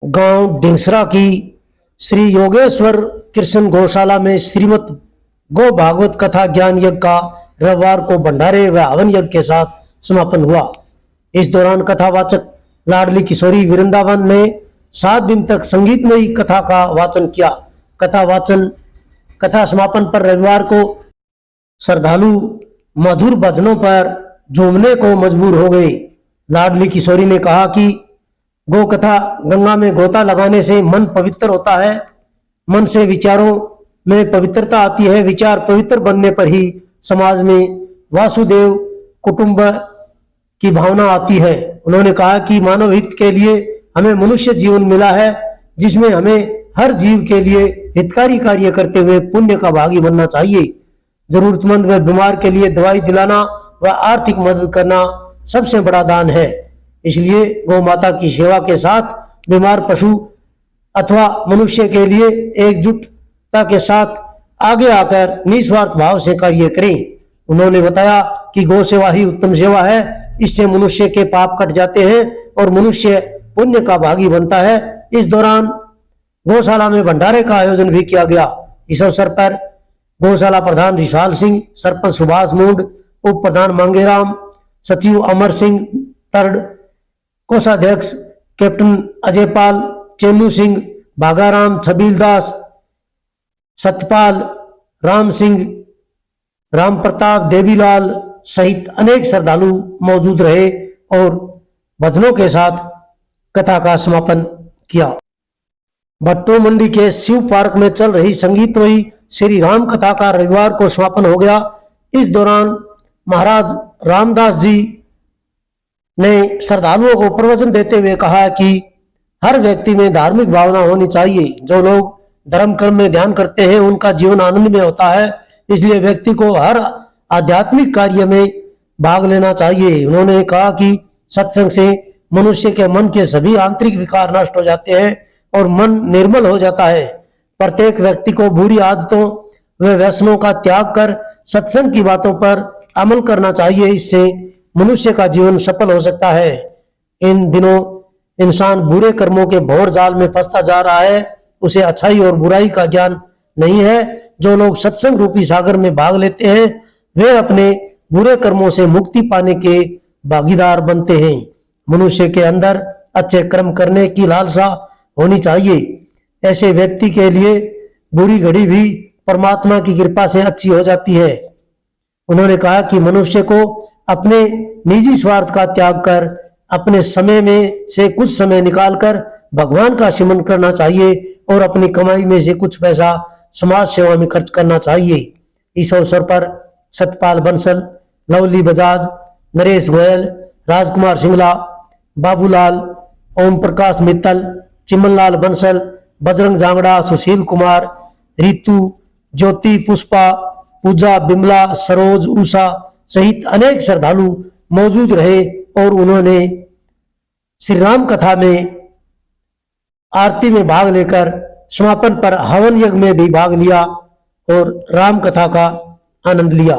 गांव ढिंसरा की श्री योगेश्वर कृष्ण गौशाला में श्रीमद गौ भागवत कथा ज्ञान यज्ञ का रविवार को भंडारे व हवन यज्ञ के साथ समापन हुआ। इस दौरान कथावाचक लाडली किशोरी वृंदावन ने 7 दिन तक संगीतमयी कथा का वाचन किया। कथा समापन पर रविवार को श्रद्धालु मधुर भजनों पर झूमने को मजबूर हो गए। लाडली किशोरी ने कहा कि गौ कथा गंगा में गोता लगाने से मन पवित्र होता है। मन से विचारों में पवित्रता आती है। विचार पवित्र बनने पर ही समाज में वासुदेव कुटुंब की भावना आती है। उन्होंने कहा कि मानव हित के लिए हमें मनुष्य जीवन मिला है, जिसमें हमें हर जीव के लिए हितकारी कार्य करते हुए पुण्य का भागी बनना चाहिए। जरूरतमंद व बीमार के लिए दवाई दिलाना व आर्थिक मदद करना सबसे बड़ा दान है। इसलिए गौ माता की सेवा के साथ बीमार पशु अथवा मनुष्य के लिए एकजुटता के साथ आगे आकर निस्वार्थ भाव से कार्य करें। उन्होंने बताया कि गौ सेवा ही उत्तम सेवा है। इससे मनुष्य के पाप कट जाते हैं और मनुष्य पुण्य का भागी बनता है। इस दौरान गौशाला में भंडारे का आयोजन भी किया गया। इस अवसर पर गौशाला प्रधान रिशाल सिंह, सरपंच सुभाष मूड, उप प्रधान मांगेराम, सचिव अमर सिंह तरड, कोषाध्यक्ष कैप्टन अजयपाल, चेन्नू सिंह, भागाराम, छबील दास, सतपाल, राम सिंह, राम प्रताप, देवीलाल सहित अनेक श्रद्धालु मौजूद रहे और भजनों के साथ कथा का समापन किया। भट्टो मंडी के शिव पार्क में चल रही संगीतमयी श्री राम कथा का रविवार को समापन हो गया। इस दौरान महाराज रामदास जी ने श्रद्धालुओं को प्रवचन देते हुए कहा कि हर व्यक्ति में धार्मिक भावना होनी चाहिए। जो लोग धर्म कर्म में ध्यान करते हैं उनका जीवन आनंद में होता है। इसलिए व्यक्ति को हर आध्यात्मिक कार्य में भाग लेना चाहिए। उन्होंने कहा कि सत्संग से मनुष्य के मन के सभी आंतरिक विकार नष्ट हो जाते हैं और मन निर्मल हो जाता है। प्रत्येक व्यक्ति को बुरी आदतों व व्यसनों का त्याग कर सत्संग की बातों पर अमल करना चाहिए। इससे मनुष्य का जीवन सफल हो सकता है। इन दिनों इंसान बुरे कर्मों के भौर जाल में फंसता जा रहा है। उसे अच्छाई और बुराई का ज्ञान नहीं है। जो लोग सत्संग रूपी सागर में भाग लेते हैं वे अपने बुरे कर्मों से मुक्ति पाने के भागीदार बनते हैं। मनुष्य के अंदर अच्छे कर्म करने की लालसा होनी चाहिए। ऐसे व्यक्ति के लिए बुरी घड़ी भी परमात्मा की कृपा से अच्छी हो जाती है। उन्होंने कहा कि मनुष्य को अपने निजी स्वार्थ का त्याग कर अपने समय में से कुछ समय निकालकर भगवान का सिमरन करना चाहिए और अपनी कमाई में से कुछ पैसा समाज सेवा में खर्च करना चाहिए। इस अवसर पर सतपाल बंसल, लवली बजाज, नरेश गोयल, राजकुमार सिंगला, बाबूलाल, ओम प्रकाश मित्तल, चिमनलाल बंसल, बजरंग जांगड़ा, सुशील कुमार, रितु, ज्योति, पुष्पा, पूजा, बिमला, सरोज, उषा सहित अनेक श्रद्धालु मौजूद रहे और उन्होंने श्री राम कथा में आरती में भाग लेकर समापन पर हवन यज्ञ में भी भाग लिया और राम कथा का आनंद लिया।